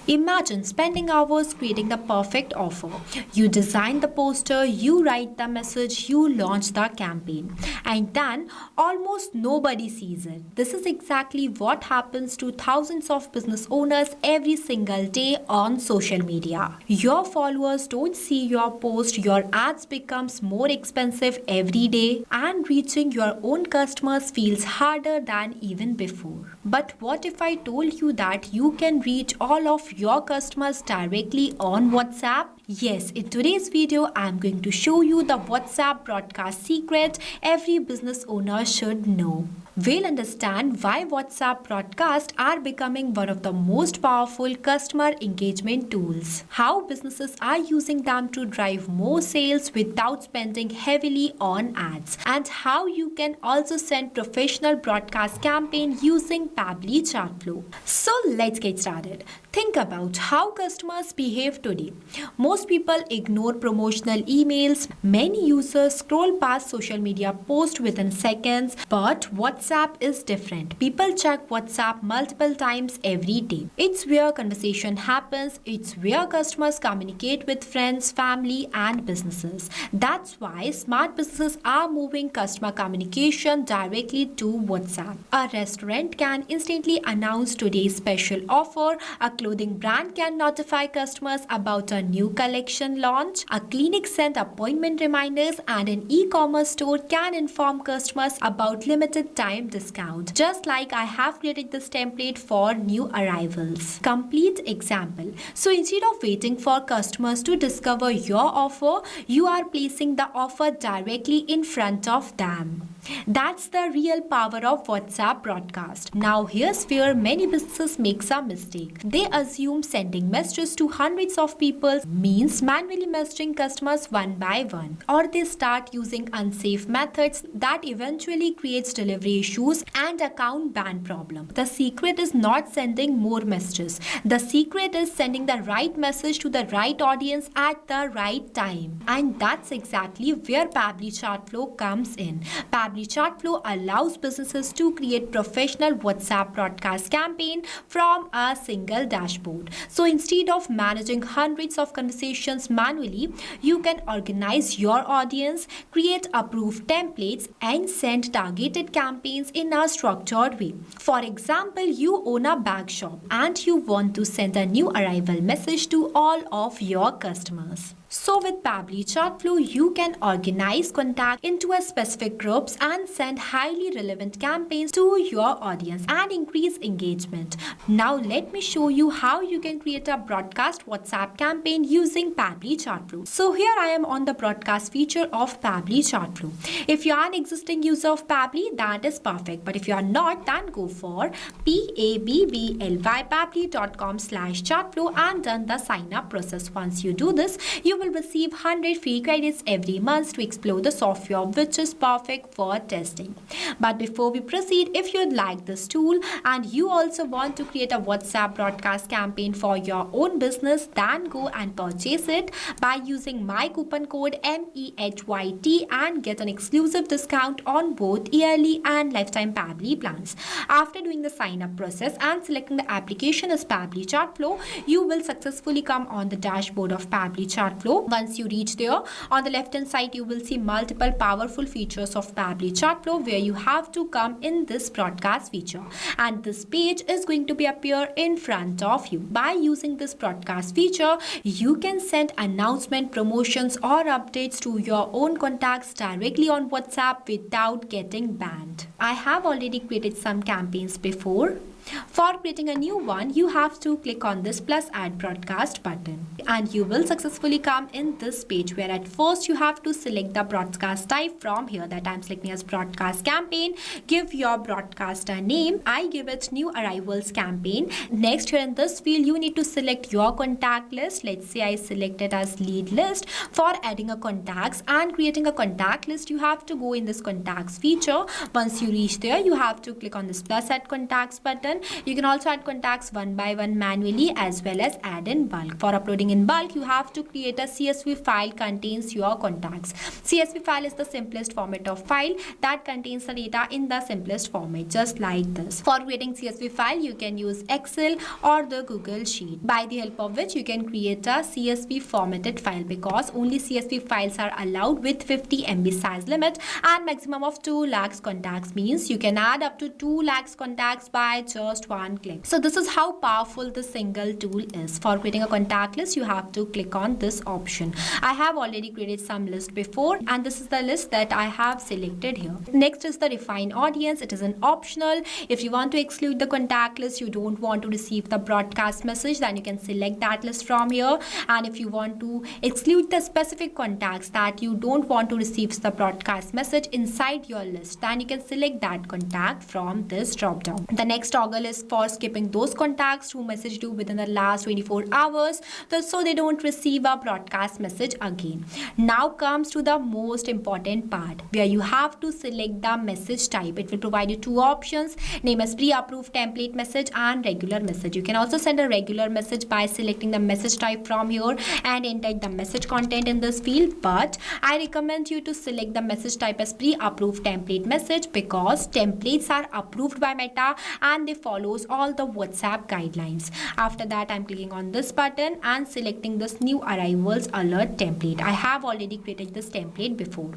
Imagine spending hours creating the perfect offer. You design the poster, you write the message, you launch the campaign, and then almost nobody sees it. This is exactly what happens to thousands of business owners every single day on social media. Your followers don't see your post, your ads becomes more expensive every day, and reaching your own customers feels harder than even before. But what if I told you that you can reach all of your customers directly on WhatsApp? Yes, in today's video, I'm going to show you the WhatsApp broadcast secret every business owner should know. We'll understand why WhatsApp broadcasts are becoming one of the most powerful customer engagement tools, how businesses are using them to drive more sales without spending heavily on ads, and how you can also send professional broadcast campaign using Pabbly Chatflow. So let's get started. Think about how customers behave today. Most people ignore promotional emails. Many users scroll past social media posts within seconds, but WhatsApp is different. People check WhatsApp multiple times every day. It's where conversation happens. It's where customers communicate with friends, family, and businesses. That's why smart businesses are moving customer communication directly to WhatsApp. A restaurant can instantly announce today's special offer. A clothing brand can notify customers about a new collection launch. A clinic send appointment reminders, and an e-commerce store can inform customers about limited time discount. Just like I have created this template for new arrivals. Complete example. So instead of waiting for customers to discover your offer, you are placing the offer directly in front of them. That's the real power of WhatsApp broadcast. Now here's where many businesses make a mistake. They assume sending messages to hundreds of people means manually messaging customers one by one, or they start using unsafe methods that eventually creates delivery issues and account ban problem. The secret is not sending more messages. The secret is sending the right message to the right audience at the right time. And that's exactly where Pabbly Chatflow comes in. Pabbly Chatflow allows businesses to create professional WhatsApp broadcast campaign from a single dashboard. So instead of managing hundreds of conversations manually, you can organize your audience, create approved templates, and send targeted campaigns in a structured way. For example, you own a bag shop and you want to send a new arrival message to all of your customers. So with Pabbly Chatflow, you can organize contact into a specific groups and send highly relevant campaigns to your audience and increase engagement. Now let me show you how you can create a broadcast WhatsApp campaign using Pabbly Chatflow. So here I am on the broadcast feature of Pabbly Chatflow. If you are an existing user of Pabbly, that is perfect. But if you are not, then go for pabbly.com/chatflow and done the sign up process. Once you do this, you will receive 100 free credits every month to explore the software, which is perfect for testing. But before we proceed, if you'd like this tool and you also want to create a WhatsApp broadcast campaign for your own business, then go and purchase it by using my coupon code MEHYT and get an exclusive discount on both yearly and lifetime Pabbly plans. After doing the sign up process and selecting the application as Pabbly Chatflow, you will successfully come on the dashboard of Pabbly Chatflow. Once you reach there, on the left hand side, you will see multiple powerful features of Pabbly Chatflow where you have to come in this broadcast feature. And this page is going to be appear in front of you. By using this broadcast feature, you can send announcement, promotions or updates to your own contacts directly on WhatsApp without getting banned. I have already created some campaigns before. For creating a new one, you have to click on this plus add broadcast button and you will successfully come in this page where at first you have to select the broadcast type from here that I'm selecting as broadcast campaign. Give your broadcaster name. I give it new arrivals campaign. Next, here in this field, you need to select your contact list. Let's say I select it as lead list. For adding a contacts and creating a contact list, you have to go in this contacts feature. Once you reach there, you have to click on this plus add contacts button button. You can also add contacts one by one manually as well as add in bulk. For uploading in bulk, you have to create a CSV file contains your contacts. CSV file is the simplest format of file that contains the data in the simplest format, just like this. For creating CSV file, you can use Excel or the Google Sheet, by the help of which you can create a CSV formatted file, because only CSV files are allowed with 50 MB size limit and maximum of 2 lakhs contacts, means you can add up to 2 lakhs contacts by just one click. So this is how powerful this single tool is. For creating a contact list, you have to click on this option. I have already created some list before, and this is the list that I have selected here. Next is the refine audience. It is an optional. If you want to exclude the contact list, you don't want to receive the broadcast message, then you can select that list from here. And if you want to exclude the specific contacts that you don't want to receive the broadcast message inside your list, then you can select that contact from this drop down. The next toggle is for skipping those contacts who messaged you within the last 24 hours, so they don't receive a broadcast message again. Now comes to the most important part, where you have to select the message type. It will provide you two options, name as pre-approved template message and regular message. You can also send a regular message by selecting the message type from here and enter the message content in this field, but I recommend you to select the message type as pre-approved template message, because templates are approved by Meta and they follows all the WhatsApp guidelines. After that, I'm clicking on this button and selecting this new arrivals alert template. I have already created this template before.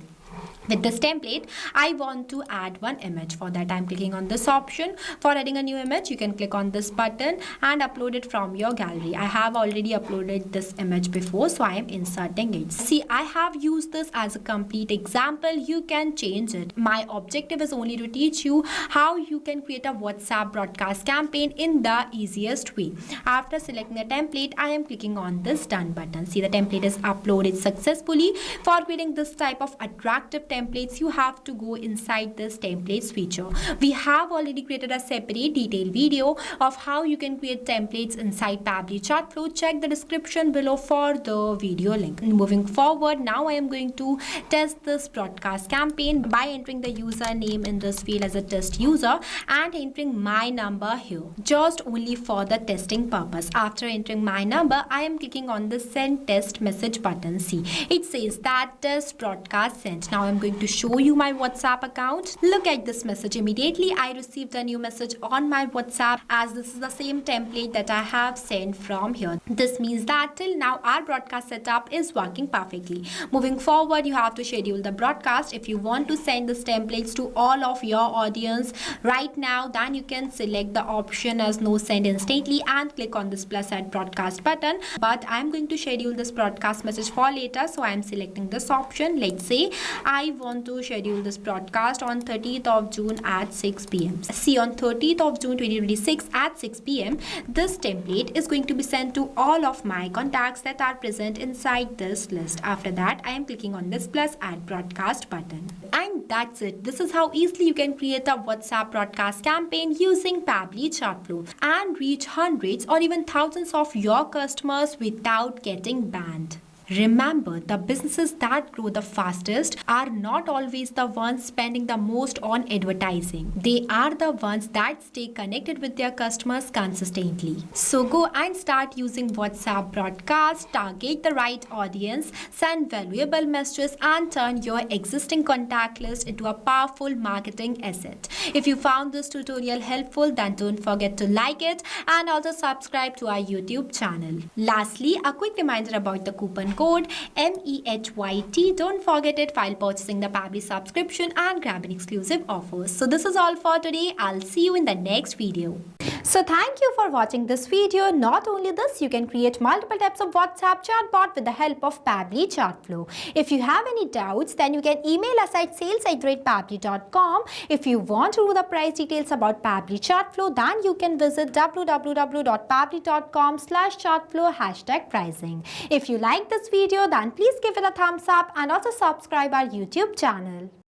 With this template, I want to add one image. For that, I'm clicking on this option. For adding a new image, you can click on this button and upload it from your gallery. I have already uploaded this image before, so I am inserting it. See, I have used this as a complete example. You can change it. My objective is only to teach you how you can create a WhatsApp broadcast campaign in the easiest way. After selecting the template, I am clicking on this done button. See, the template is uploaded successfully. For creating this type of attractive templates, you have to go inside this templates feature. We have already created a separate detailed video of how you can create templates inside Pabbly Chatflow. Check the description below for the video link. Moving forward, now I am going to test this broadcast campaign by entering the username in this field as a test user and entering my number here, just only for the testing purpose. After entering my number, I am clicking on the send test message button. See, it says that test broadcast sent. Now I'm going to show you my WhatsApp account. Look at this message. Immediately I received a new message on my WhatsApp, as this is the same template that I have sent from here. This means that till now our broadcast setup is working perfectly. Moving forward, you have to schedule the broadcast. If you want to send this templates to all of your audience right now, then you can select the option as no send instantly and click on this plus add broadcast button. But I'm going to schedule this broadcast message for later, so I'm selecting this option. Let's say I want to schedule this broadcast on 30th of June at 6 p.m. See, on 30th of June 2026 at 6 p.m. this template is going to be sent to all of my contacts that are present inside this list. After that, I am clicking on this plus add broadcast button. And that's it. This is how easily you can create a WhatsApp broadcast campaign using Pabbly Chatflow and reach hundreds or even thousands of your customers without getting banned. Remember, the businesses that grow the fastest are not always the ones spending the most on advertising. They are the ones that stay connected with their customers consistently. So go and start using WhatsApp broadcast, target the right audience, send valuable messages, and turn your existing contact list into a powerful marketing asset. If you found this tutorial helpful, then don't forget to like it and also subscribe to our YouTube channel. Lastly, a quick reminder about the coupon code MEHYT. Don't forget it while purchasing the Pabbly subscription and grab an exclusive offers. So this is all for today. I'll see you in the next video. So thank you for watching this video. Not only this, you can create multiple types of WhatsApp chatbot with the help of Pabbly Chatflow. If you have any doubts, then you can email us at sales@pabbly.com. If you want to know the price details about Pabbly Chatflow, then you can visit www.pabbly.com/chatflow #pricing. If you like this video, then please give it a thumbs up and also subscribe our YouTube channel.